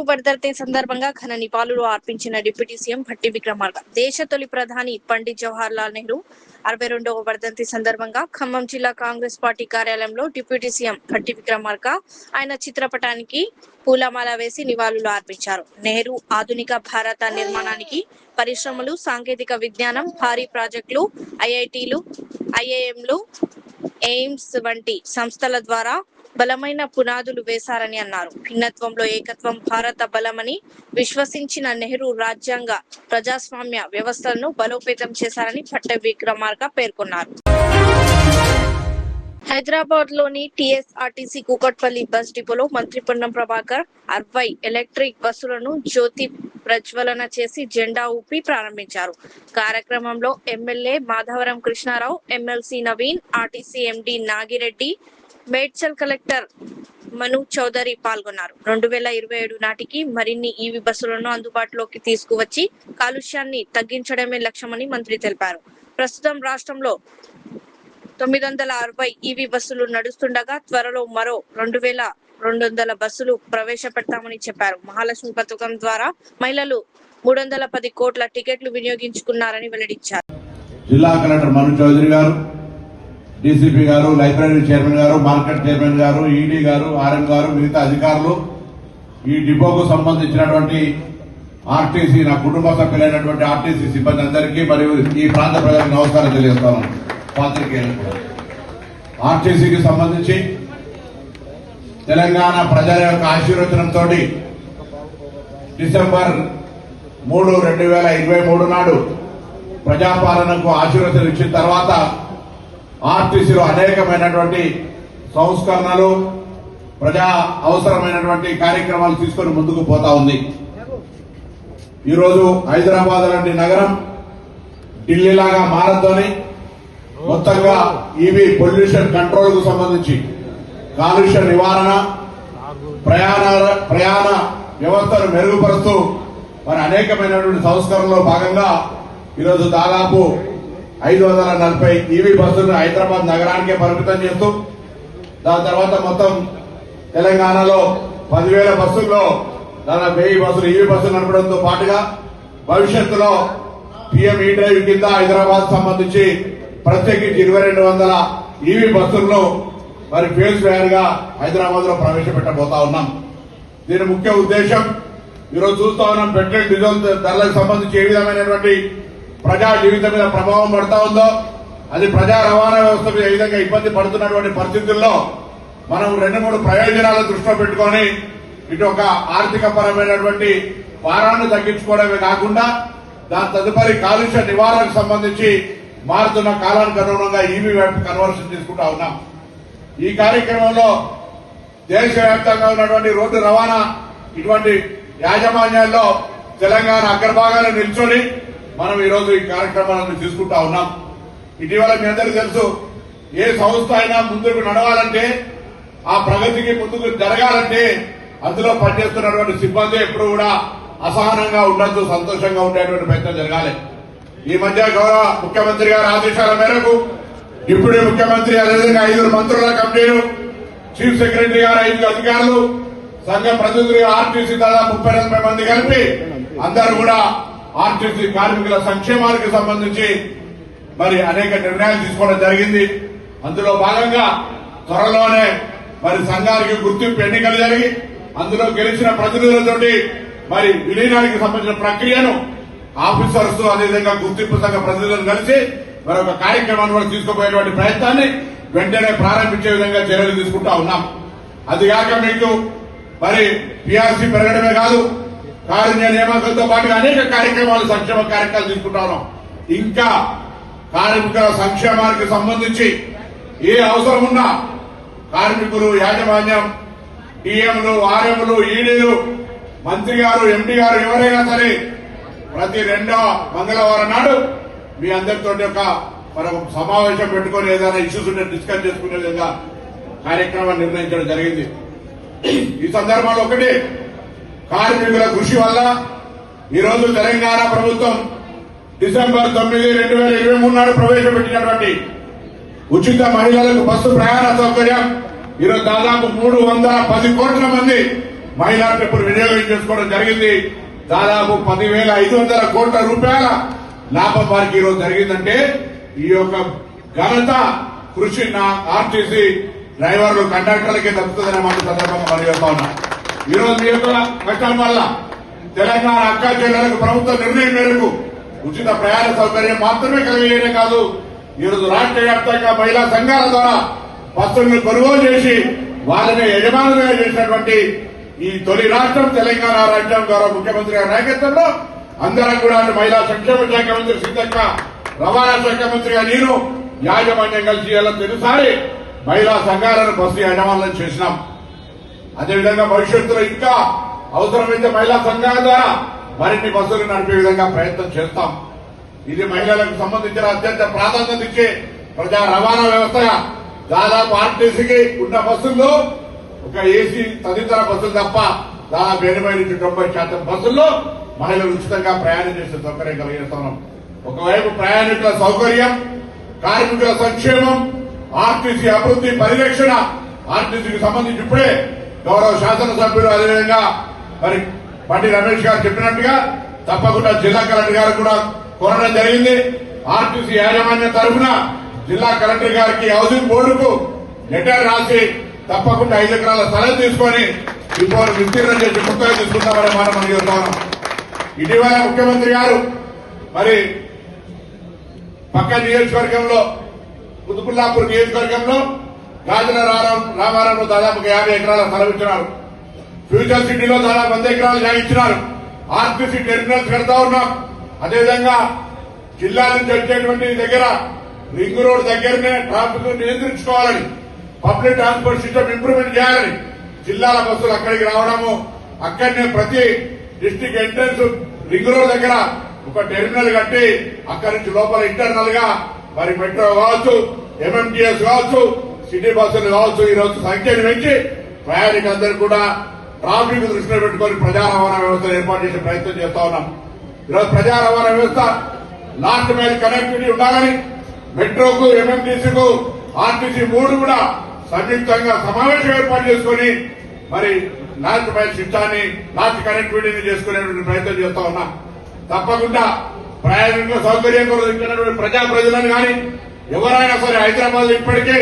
వర్ధంతి సందర్భంగా ఘన నివాళులు అర్పించిన డిప్యూటీ సీఎం భట్టి విక్రమార్క. దేశ తొలి ప్రధాని పండిట్ జవహర్ లాల్ నెహ్రూ 62వ వర్ధంతి సందర్భంగా ఖమ్మం జిల్లా కాంగ్రెస్ పార్టీ కార్యాలయంలో డిప్యూటీ సీఎం భట్టి విక్రమార్క ఆయన చిత్రపటానికి పూలమాల వేసి నివాళులు అర్పించారు. నెహ్రూ ఆధునిక భారత నిర్మాణానికి పరిశ్రమలు, సాంకేతిక విజ్ఞానం, భారీ ప్రాజెక్టులు, ఐఐటీలు, ఐఐఎంలు, ఎయిమ్స్ వంటి సంస్థల ద్వారా బలమైన పునాదులు వేశారని అన్నారు. భిన్నత్వంలో ఏకత్వం భారత బలమని విశ్వసించిన నెహ్రూ రాజ్యాంగ ప్రజాస్వామ్య వ్యవస్థలను బలోపేతం చేశారని భట్టి విక్రమార్క పేర్కొన్నారు. హైదరాబాద్ లోని టీఎస్ఆర్టీసీ కూకట్పల్లి బస్ డిపోలో మంత్రి పొన్నం ప్రభాకర్ 60 ఎలక్ట్రిక్ బస్సులను జ్యోతి ప్రజ్వలన చేసి జెండా ఊపి ప్రారంభించారు. కార్యక్రమంలో MLA Madhavaram Krishna Rao, MLC Naveen, RTC MD Nagireddy, Medchal collector Manu Chowdary పాల్గొన్నారు. 2027 నాటికి మరిన్ని ఈవీ బస్సులను అందుబాటులోకి తీసుకువచ్చి కాలుష్యాన్ని తగ్గించడమే లక్ష్యమని మంత్రి తెలిపారు. ప్రస్తుతం రాష్ట్రంలో 960 ఈవీ బస్సులు నడుస్తుండగా త్వరలో మరో 2200 బస్సులు ప్రవేశపెడతామని చెప్పారు. మహాలక్ష్మి పథకం ద్వారా మహిళలు 310 కోట్ల టికెట్లు వినియోగించుకున్నారని వెల్లడించారు. జిల్లా కలెక్టర్ మను చౌదరి గారు, డీసీపీ గారు, లైబ్రరీ చైర్మన్ గారు, మార్కెట్ చైర్మన్ గారు, ఈడీ గారు, ఆర్ఎం గారు, మిగతా అధికారులు, ఈ డిపోకు సంబంధించినటువంటి ఆర్టీసీ, నా కుటుంబ సభ్యులైనటువంటి ఆర్టీసీ సిబ్బంది అందరికీ మరియు ఈ ప్రాంత ప్రజలకు నమస్కారం తెలియజేస్తాను. పాత్రికేయులకు ఆర్టీసీకి సంబంధించి తెలంగాణ ప్రజల యొక్క ఆశీర్వచనంతో డిసెంబర్ 3, 2023 నాడు ప్రజాపాలనకు ఆశీర్వచనం ఇచ్చిన తర్వాత ఆర్టీసీలో అనేకమైనటువంటి సంస్కరణలు, ప్రజా అవసరమైనటువంటి కార్యక్రమాలు తీసుకొని ముందుకు పోతా ఉంది. ఈరోజు హైదరాబాద్ లాంటి నగరం ఢిల్లీలాగా మారద్దని మొత్తంగా ఈవీ పొల్యూషన్ కంట్రోల్ కు సంబంధించి కాలుష్య నివారణ, ప్రయాణ వ్యవస్థను మెరుగుపరుస్తూ మరి అనేకమైనటువంటి సంస్కరణలో భాగంగా ఈరోజు దాదాపు 540 ఈవీ బస్సులను హైదరాబాద్ నగరానికే పరిమితం చేస్తూ దాని తర్వాత మొత్తం తెలంగాణలో 10,000 బస్సుల్లో దాదాపు 1000 బస్సులు ఈవీ బస్సులు నడపడంతో పాటుగా భవిష్యత్తులో పీఎం ఈ డ్రైవ్ కింద హైదరాబాద్ సంబంధించి ప్రత్యేకించి 2200 ఈవీ బస్సులను మరి ఫేజ్ వేర్ గా హైదరాబాద్ లో ప్రవేశపెట్టబోతా ఉన్నాం. దీని ముఖ్య ఉద్దేశం ఈరోజు చూస్తా ఉన్నాం, పెట్రోల్ డీజిల్ ధరలకు సంబంధించి ఏ విధమైనటువంటి ప్రజా జీవితం మీద ప్రభావం పడతా ఉందో, అది ప్రజా రవాణా వ్యవస్థ మీద ఏ విధంగా ఇబ్బంది పడుతున్నటువంటి పరిస్థితుల్లో మనం 2-3 ప్రయోజనాలను దృష్టిలో పెట్టుకుని ఇటు ఒక ఆర్థిక పరమైనటువంటి భారాన్ని తగ్గించుకోవడమే కాకుండా దాని తదుపరి కాలుష్య నివారణకు సంబంధించి మారుతున్న కాలానికి అనుగుణంగా ఈవీ వైపు కన్వర్షన్ తీసుకుంటా ఉన్నాం. ఈ కార్యక్రమంలో దేశవ్యాప్తంగా ఉన్నటువంటి రోడ్డు రవాణా ఇటువంటి యాజమాన్యాల్లో తెలంగాణ అగ్రభాగాలు నిల్చొని మనం ఈరోజు ఈ కార్యక్రమాలను తీసుకుంటా ఉన్నాం. ఇటీవల మీ అందరికీ తెలుసు, ఏ సంస్థ అయినా ముందుకు నడవాలంటే, ఆ ప్రగతికి ముందుకు జరగాలంటే అందులో పనిచేస్తున్నటువంటి సిబ్బంది ఎప్పుడు కూడా అసహనంగా ఉండొద్దు, సంతోషంగా ఉండేటువంటి ప్రయత్నం జరగాలి. ఈ మధ్య గౌరవ ముఖ్యమంత్రి గారి ఆదేశాల మేరకు డిప్యూటీ ముఖ్యమంత్రి, అదేవిధంగా 5 మంత్రుల కమిటీలు, చీఫ్ సెక్రటరీ గారు, 5 అధికారులు, సంఘ ప్రతినిధులు, ఆర్టీసీ దాదాపు 30-40 మంది కలిపి అందరూ కూడా ఆర్టీసీ కార్మికుల సంక్షేమానికి సంబంధించి మరి అనేక నిర్ణయాలు తీసుకోవడం జరిగింది. అందులో భాగంగా త్వరలోనే మరి సంఘానికి గుర్తింపు ఎన్నికలు జరిగి అందులో గెలిచిన ప్రతినిధులతోటి మరి విలీనానికి సంబంధించిన ప్రక్రియను ఆఫీసర్స్, అదేవిధంగా గుర్తింపు సంఘ ప్రతినిధులను కలిసి మరొక కార్యక్రమాన్ని కూడా తీసుకుపోయేటువంటి ప్రయత్నాన్ని వెంటనే ప్రారంభించే విధంగా చర్యలు తీసుకుంటా ఉన్నాం. అదిగాక మీకు మరి పీఆర్సీ పెరగడమే కాదు, కారుణ్య నియామకంతో పాటుగా అనేక కార్యక్రమాలు, సంక్షేమ కార్యక్రమాలు తీసుకుంటా ఉన్నాం. ఇంకా కార్మికుల సంక్షేమానికి సంబంధించి ఏ అవసరం ఉన్నా కార్మికులు, యాజమాన్యం, టీఎంలు, ఆర్ఎంలు, ఈడీలు, మంత్రి గారు, ఎండీ గారు ఎవరైనా సరే ప్రతి 2వ మంగళవారం నాడు మీ అందరితో మనం సమావేశం పెట్టుకుని ఏదైనా ఇష్యూస్ ఉంటే డిస్కస్ చేసుకునే విధంగా కార్యక్రమాన్ని నిర్ణయించడం జరిగింది. ఈ సందర్భంలో ఒకటి, కార్మికుల కృషి వల్ల ఈరోజు తెలంగాణ ప్రభుత్వం డిసెంబర్ 9, 2023 నాడు ప్రవేశపెట్టినటువంటి ఉచిత మహిళలకు బస్సు ప్రయాణ సౌకర్యం ఈరోజు దాదాపు 310 కోట్ల మంది మహిళా ట్రిప్పులు వినియోగం చేసుకోవడం జరిగింది. దాదాపు 10,500 కోట్ల రూపాయల లాభం వారికి ఈరోజు జరిగిందంటే ఈ యొక్క ఘనత కృషి నా ఆర్టీసీ డ్రైవర్లు కండక్టర్లకే దక్కుతుందనే మాట సందర్భంగా మనం చెప్తా ఉన్నాం. ఈ రోజు మీ యొక్క కష్టం వల్ల తెలంగాణ అక్కా చెల్లెలకు ప్రభుత్వ నిర్ణయం మేరకు ఉచిత ప్రయాణ సౌకర్యం మాత్రమే కలిగేయడం కాదు, ఈ రోజు రాష్ట్ర వ్యాప్తంగా మహిళా సంఘాల ద్వారా బస్సులను కొనుగోలు చేసి వాళ్ళని యజమానులుగా చేసినటువంటి ఈ తొలి రాష్ట్రం తెలంగాణ రాష్ట్రం ద్వారా ముఖ్యమంత్రి గారి నాయకత్వంలో అందరం కూడా మహిళా సంక్షేమ శాఖ మంత్రి సీతక్క, రవాణా శాఖ మంత్రిగా నేను యాజమాన్యం కలిసి ఇలా తొలిసారి మహిళా సంఘాలను బస్సు యజమానులను చేసినాం. అదేవిధంగా భవిష్యత్తులో ఇంకా అవసరమైతే మహిళా సంఘాల ద్వారా మరిన్ని బస్సులు నడిపే విధంగా ప్రయత్నం చేస్తాం. ఇది మహిళలకు సంబంధించిన అత్యంత ప్రాధాన్యత ఇచ్చే ప్రజా రవాణా వ్యవస్థగా దాదాపు ఆర్టీసీకి ఉన్న బస్సుల్లో ఒక ఏసీ తదితర బస్సులు తప్ప దాదాపు 80-90% బస్సుల్లో మహిళలు ఉచితంగా ప్రయాణం చేసే సౌకర్యం కలిగిస్తున్నాం. ఒకవైపు ప్రయాణికుల సౌకర్యం, కార్మికుల సంక్షేమం, ఆర్టీసీ అభివృద్ధి పరిరక్షణ, ఆర్టీసీకి సంబంధించి ఇప్పుడే గౌరవ శాసనసభ్యులు అదేవిధంగా మరి బండి రమేష్ గారు చెప్పినట్టుగా తప్పకుండా జిల్లా కలెక్టర్ గారు కూడా కోరడం జరిగింది. ఆర్టీసీ యాజమాన్యం తరఫున జిల్లా కలెక్టర్ గారికి హౌసింగ్ బోర్డుకు లెటర్ రాసి తప్పకుండా 5 ఎకరాల స్థలం తీసుకొని ఇప్పుడు విస్తీర్ణం చేసి కొత్తగా తీసుకుంటామనే మాట మనం చెప్తాం. ఇటీవల ముఖ్యమంత్రి గారు మరి పక్క నియోజకవర్గంలో కుతుబుల్లాపూర్ నియోజకవర్గంలో గాజుల రామారంలో దాదాపు 50 ఎకరాల స్థలం ఇచ్చినారు. ఫ్యూచర్ సిటీలో దాదాపు 100 ఎకరాలు జాగించినారు. ఆర్టీసీ టెర్మినల్స్ కడతా ఉన్నాం. అదేవిధంగా జిల్లా నుంచి వచ్చేటువంటి దగ్గర రింగ్ రోడ్ దగ్గరనే ట్రాఫిక్ నియంత్రించుకోవాలని, పబ్లిక్ ట్రాన్స్పోర్ట్ సిస్టమ్ ఇంప్రూవ్మెంట్ చేయాలని జిల్లాల బస్సులు అక్కడికి రావడము, అక్కడనే ప్రతి డిస్టిక్ ఎంట్రన్స్ రింగ్ రోడ్ దగ్గర ఒక టెర్మినల్ కట్టి అక్కడి నుంచి లోపల ఇంటర్నల్ గా మరి మెట్రో కావచ్చు, ఎంఎంటీఎస్ కావచ్చు, సిటీ బస్సులు కావచ్చు, ఈ రోజు సంఖ్యను పెంచి ప్రయాణికులందరూ కూడా ట్రాఫిక్ దృష్టిలో పెట్టుకుని ప్రజా రవాణా వ్యవస్థను ఏర్పాటు చేసే ప్రయత్నం చేస్తా ఉన్నాం. ఈరోజు ప్రజా రవాణా వ్యవస్థ లాస్ట్ మైల్ కనెక్టివిటీ ఉండాలని మెట్రోకు, ఎంఎంటీసీకు, ఆర్టీసీ 3 కూడా సంయుక్తంగా సమావేశం ఏర్పాటు చేసుకుని మరి లాస్ట్ మైల్ సిస్టాన్ని, లాస్ట్ కనెక్టివిటీని చేసుకునేటువంటి ప్రయత్నం చేస్తా ఉన్నాం. తప్పకుండా ప్రయాణికుల సౌకర్యం కొరకు ప్రజలను కానీ ఎవరైనా సరే హైదరాబాద్ ఇప్పటికే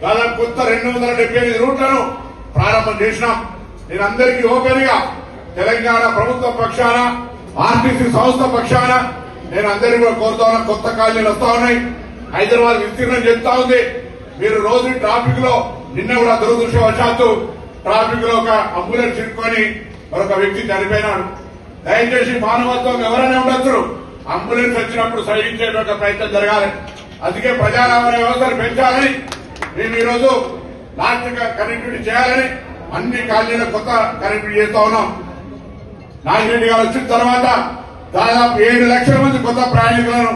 దాదాపు కొత్త 275 రూట్లను ప్రారంభం చేసినాం. నేను అందరికీ ఓపెన్ గా తెలంగాణ ప్రభుత్వ పక్షాన, ఆర్టీసీ సంస్థ పక్షాన నేను అందరినీ కూడా కోరుతా ఉన్నా. కొత్త కాలనీలు వస్తా ఉన్నాయి, హైదరాబాద్ విస్తీర్ణం చెప్తా ఉంది. మీరు రోజు ట్రాఫిక్ లో నిన్న కూడా దురదృష్టవశాత్తు ట్రాఫిక్ లో ఒక అంబులెన్స్ చిక్కుకొని మరొక వ్యక్తి చనిపోయినాడు. దయచేసి మానవత్వం ఎవరైనా ఉండొచ్చు, అంబులెన్స్ వచ్చినప్పుడు సహించే ప్రయత్నం జరగాలి. అందుకే ప్రజా రవాణా వ్యవస్థను పెంచాలని మేము ఈరోజు లాస్ట్ కనెక్టివిటీ చేయాలని అన్ని కాలనీలకు కొత్త కనెక్టివిటీ చేస్తా ఉన్నాం. నాగిరెడ్డి గారు వచ్చిన తర్వాత దాదాపు 7 లక్షల మంది కొత్త ప్రయాణికులను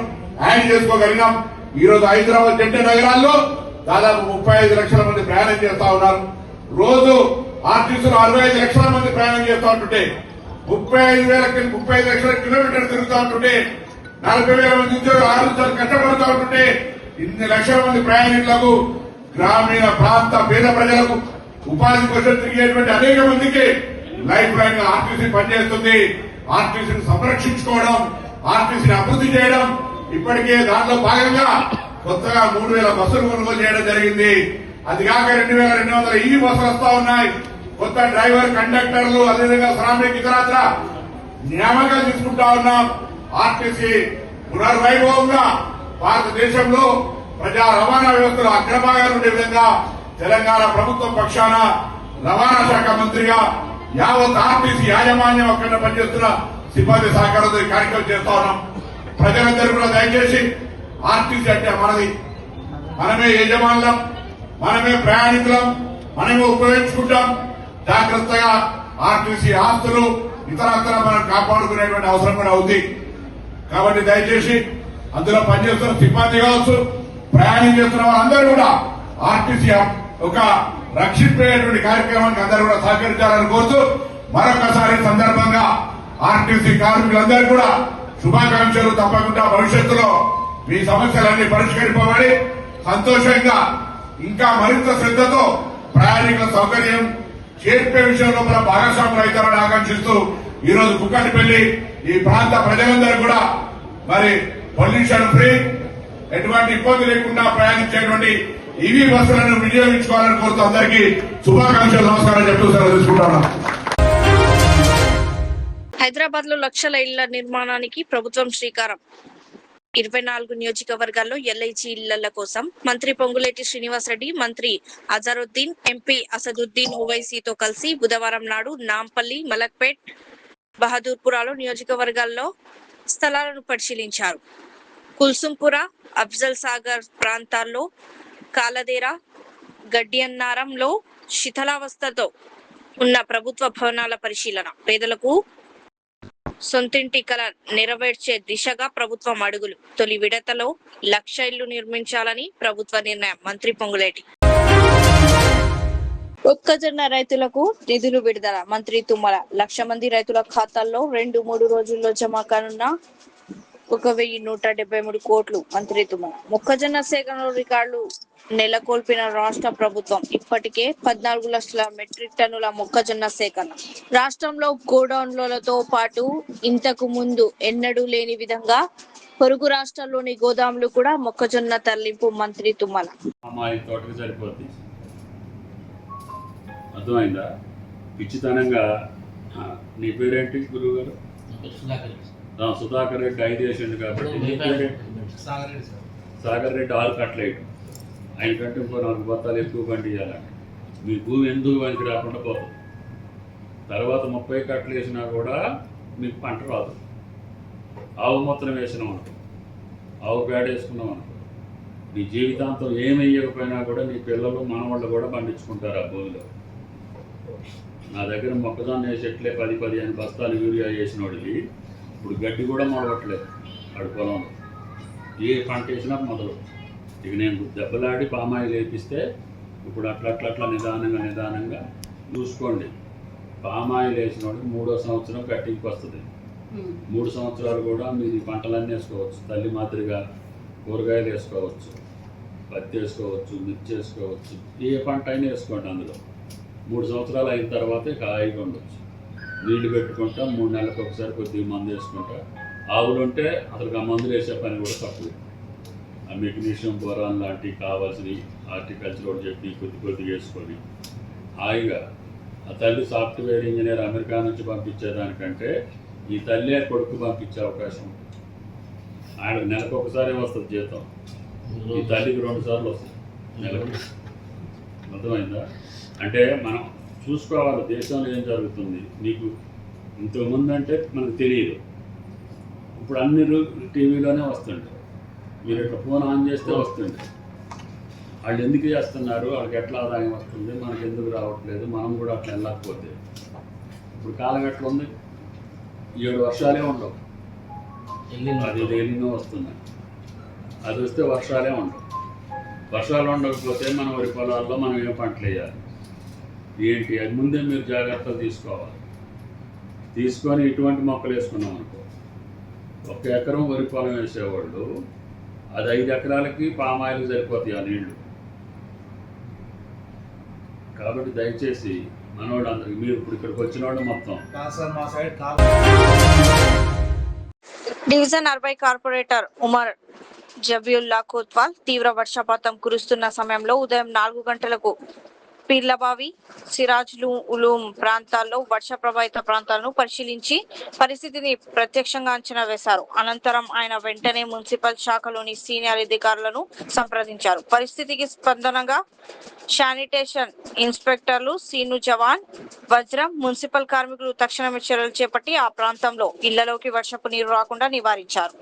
యాడ్ చేసుకోగలిగినాం. ఈ రోజు హైదరాబాద్ జంట నగరాల్లో దాదాపు 35 లక్షల మంది ప్రయాణం చేస్తా ఉన్నారు. రోజు ఆర్టీసీలో 65 లక్షల మంది ప్రయాణం చేస్తా ఉంటుంటే 35 లక్షల కిలోమీటర్లు తిరుగుతూ ఉంటుంటే 40,000 మంది ఉద్యోగులు 6 రోజులు కష్టపడుతూ ఉంటుంటే ఇన్ని లక్షల మంది ప్రయాణికులకు, గ్రామీణ ప్రాంత పేద ప్రజలకు ఉపాధి కోసం తిరిగేటువంటి అనేక మందికి లైఫ్ లైన్ గా ఆర్టీసీ పనిచేస్తుంది. ఆర్టీసీని సంరక్షించుకోవడం, ఆర్టీసీని అభివృద్ధి చేయడం, ఇప్పటికే దాంట్లో భాగంగా కొత్తగా 3,000 బస్సులు కొనుగోలు చేయడం జరిగింది. అది కాక 2,200 ఈవీ బస్సులు వస్తా ఉన్నాయి. కొత్త డ్రైవర్, కండక్టర్లు, అదేవిధంగా శ్రామిక ఇతరత్ర నియామకాలు తీసుకుంటా ఉన్నాం. ఆర్టీసీ పునర్వైభవంగా భారతదేశంలో ప్రజా రవాణా వ్యవస్థలో అగ్రభాగాలు ఉండే విధంగా తెలంగాణ ప్రభుత్వం పక్షాన రవాణా శాఖ మంత్రిగా యావత్ ఆర్టీసీ యాజమాన్యం అక్కడ పనిచేస్తున్న సిబ్బంది సహకారంతో ఈ కార్యక్రమం చేస్తా ఉన్నాం. ప్రజలందరూ కూడా దయచేసి ఆర్టీసీ అంటే మనది, మనమే యజమానులం, మనమే ప్రయాణికులం, మనమే ఉపయోగించుకుంటాం. జాగ్రత్తగా ఆర్టీసీ ఆస్తులు ఇతరత్ర మనం కాపాడుకునేటువంటి అవసరం కూడా ఉంది. కాబట్టి దయచేసి అందులో పనిచేస్తున్న సిబ్బంది కావచ్చు, ప్రయాణం చేస్తున్న వాళ్ళందరూ కూడా ఆర్టీసీ ఒక రక్షింపేటువంటి కార్యక్రమానికి అందరూ కూడా సహకరించాలని కోరుతూ మరొకసారి సందర్భంగా ఆర్టీసీ కార్మికులందరూ కూడా శుభాకాంక్షలు. తప్పకుండా భవిష్యత్తులో మీ సమస్యలన్నీ పరిష్కరింపబడి సంతోషంగా ఇంకా మరింత శ్రద్ధతో ప్రయాణికుల సౌకర్యం, చేర్పే విషయంలో మన భాగస్వాములు అవుతారని ఆకాంక్షిస్తూ ఈ రోజు కుక్కటిపల్లి ఈ ప్రాంత ప్రజలందరూ కూడా మరి పొల్యూషన్ ఫ్రీ ఎటువంటి ఇబ్బంది లేకుండా ప్రయాణించేటువంటి ఈవీ బస్సులను వినియోగించుకోవాలని కోరుతూ అందరికీ శుభాకాంక్షలు నమస్కారం చెప్తూ సెలవు తీసుకుంటున్నాం. హైదరాబాద్ లో లక్షల ఇళ్ల నిర్మాణానికి ప్రభుత్వం శ్రీకారం. 24 నియోజకవర్గాల్లో ఎల్ఐజీ ఇళ్ల కోసం మంత్రి పొంగులేటి శ్రీనివాసరెడ్డి, మంత్రి అజరుద్దీన్, ఎంపీ అసదుద్దీన్ ఓవైసీతో కలిసి బుధవారం నాడు నాంపల్లి, మలక్పేట్, బహదూర్పురాలో నియోజకవర్గాల్లో స్థలాలను పరిశీలించారు. కుల్సుంపుర, అఫ్జల్ సాగర్ ప్రాంతాల్లో కాలదేరా, గడ్డియన్నారంలో శిథిలావస్థతో ఉన్న ప్రభుత్వ భవనాల పరిశీలన, పేదలకు సొంతింటి కల నెరవేర్చే దిశగా ప్రభుత్వం అడుగులు, తొలి విడతలో 1,00,000 ఇళ్లు నిర్మించాలని ప్రభుత్వ నిర్ణయం. మంత్రి పొంగులేటి. మొక్కజొన్న రైతులకు నిధులు విడుదల. మంత్రి తుమ్మల. 1,00,000 మంది రైతుల ఖాతాల్లో 2-3 రోజుల్లో జమ కానున్న 1,173 కోట్లు. మంత్రి తుమ్మల. మొక్కజొన్న సేకరణలో రికార్డులు నెలకొల్పిన రాష్ట్ర ప్రభుత్వం. ఇప్పటికే 14 లక్షల మెట్రిక్ టన్నుల మొక్కజొన్న సేకరణ. రాష్ట్రంలో గోడౌన్లతో పాటు ఇంతకు ముందు ఎన్నడూ లేని విధంగా పొరుగు రాష్ట్రాల్లోని గోదాములు కూడా మొక్కజొన్న తరలింపు. మంత్రి తుమ్మల. అర్థమైందా? పిచ్చితనంగా నీ పేరేంటి గురువు గారు? సుధాకర్ రెడ్డి 5 వేసిండు కాబట్టి సాగర్ రెడ్డి 6 కట్టలేడు. ఆయన కంటే ఇంకో 4 బత్తాలు ఎక్కువ బండి చేయాలంటే మీ భూమి ఎందుకు పనికి రాకుండా పోతుంది. తర్వాత 30 కట్టలు వేసినా కూడా మీకు పంట రాదు. ఆవు మూత్రం వేసినాం అనుకో, ఆవు పేడ వేసుకున్నాం అనుకో, నీ జీవితాంతం ఏమి వేయకపోయినా కూడా నీ పిల్లలు మనవాళ్ళు కూడా పండించుకుంటారు ఆ భూమిలో. నా దగ్గర మొక్కజొన్న వేసేట్లే 10-15 బస్తాలు యూరియా వేసినోడికి ఇప్పుడు గడ్డి కూడా మొదలట్లేదు వాడి పొలంలో. ఏ పంట వేసినా మొదలు. ఇక నేను దెబ్బలాడి పామాయిల్ వేపిస్తే ఇప్పుడు అట్లా నిదానంగా చూసుకోండి. పామాయిల్ వేసినోడికి 3వ సంవత్సరం కట్టింగ్కి వస్తుంది. 3 సంవత్సరాలు కూడా మీరు పంటలన్నీ వేసుకోవచ్చు. తల్లి మాదిరిగా కూరగాయలు వేసుకోవచ్చు, పత్తి వేసుకోవచ్చు, మిర్చి వేసుకోవచ్చు, ఏ పంట అయినా వేసుకోండి. అందులో 3 సంవత్సరాలు అయిన తర్వాత ఇక హాయిగా ఉండొచ్చు. నీళ్లు పెట్టుకుంటా 3 నెలలకు ఒకసారి కొద్దిగా మందు వేసుకుంటా. ఆవులు ఉంటే అసలు ఆ మందులు వేసే పని కూడా తక్కువ. ఆ మెగ్నీషియం, బోరాన్ లాంటివి కావాల్సినవి హార్టికల్చర్ కూడా చెప్పి కొద్దిగా వేసుకొని హాయిగా ఆ తల్లి సాఫ్ట్వేర్ ఇంజనీర్ అమెరికా నుంచి పంపించేదానికంటే ఈ తల్లే కొడుకు పంపించే అవకాశం ఉంటుంది. ఆయన నెలకు ఒకసారి వస్తుంది జీతం, ఈ తల్లికి 2 సార్లు వస్తుంది నెలకు. అర్థమైందా? అంటే మనం చూసుకోవాలి దేశంలో ఏం జరుగుతుంది. మీకు ఇంతకుముందు అంటే మనకు తెలియదు, ఇప్పుడు అన్ని టీవీలోనే వస్తుంటాయి. మీరు ఇట్లా ఫోన్ ఆన్ చేస్తే వస్తుంది. వాళ్ళు ఎందుకు చేస్తున్నారు, వాళ్ళకి ఎట్లా ఆదాయం వస్తుంది, మనకి ఎందుకు రావట్లేదు, మనం కూడా అట్లా వెళ్ళకపోతే. ఇప్పుడు కాలం ఎట్లా ఉంది, 7 వర్షాలే ఉండవు, అది ఎన్నో వస్తున్నాయి. అది వస్తే వర్షాలే ఉండవు. వర్షాలు ఉండకపోతే మన వరి పొలాల్లో మనం ఏం పంటలు వేయాలి ఏంటి, అది ముందే మీరు జాగ్రత్తలు తీసుకోవాలి. తీసుకొని ఇటువంటి మొక్కలు వేసుకున్నాం అనుకో, 1 ఎకరం వరి పొలం వేసేవాళ్ళు అది 5 ఎకరాలకి పామాయిల్ సరిపోతాయి ఆ నీళ్లు. కాబట్టి దయచేసి మనవాళ్ళందరికీ, మీరు ఇప్పుడు ఇక్కడికి వచ్చిన వాళ్ళు మొత్తం డివిజన్ 40 కార్పొరేటర్ ఉమర్ జబియుల్లా కోత్వాల్ తీవ్ర వర్షపాతం కురుస్తున్న సమయంలో ఉదయం 4 గంటలకు పీర్లబావి, సిరాజ్లు ఉలూం ప్రాంతాల్లో వర్ష ప్రభావిత ప్రాంతాలను పరిశీలించి పరిస్థితిని ప్రత్యక్షంగా అంచనా వేశారు. అనంతరం ఆయన వెంటనే మున్సిపల్ శాఖలోని సీనియర్ అధికారులను సంప్రదించారు. పరిస్థితికి స్పందనగా శానిటేషన్ ఇన్స్పెక్టర్లు సీను జవాన్, వజ్రం, మున్సిపల్ కార్మికులు తక్షణమే చర్యలు చేపట్టి ఆ ప్రాంతంలో ఇళ్లలోకి వర్షపు నీరు రాకుండా నివారించారు.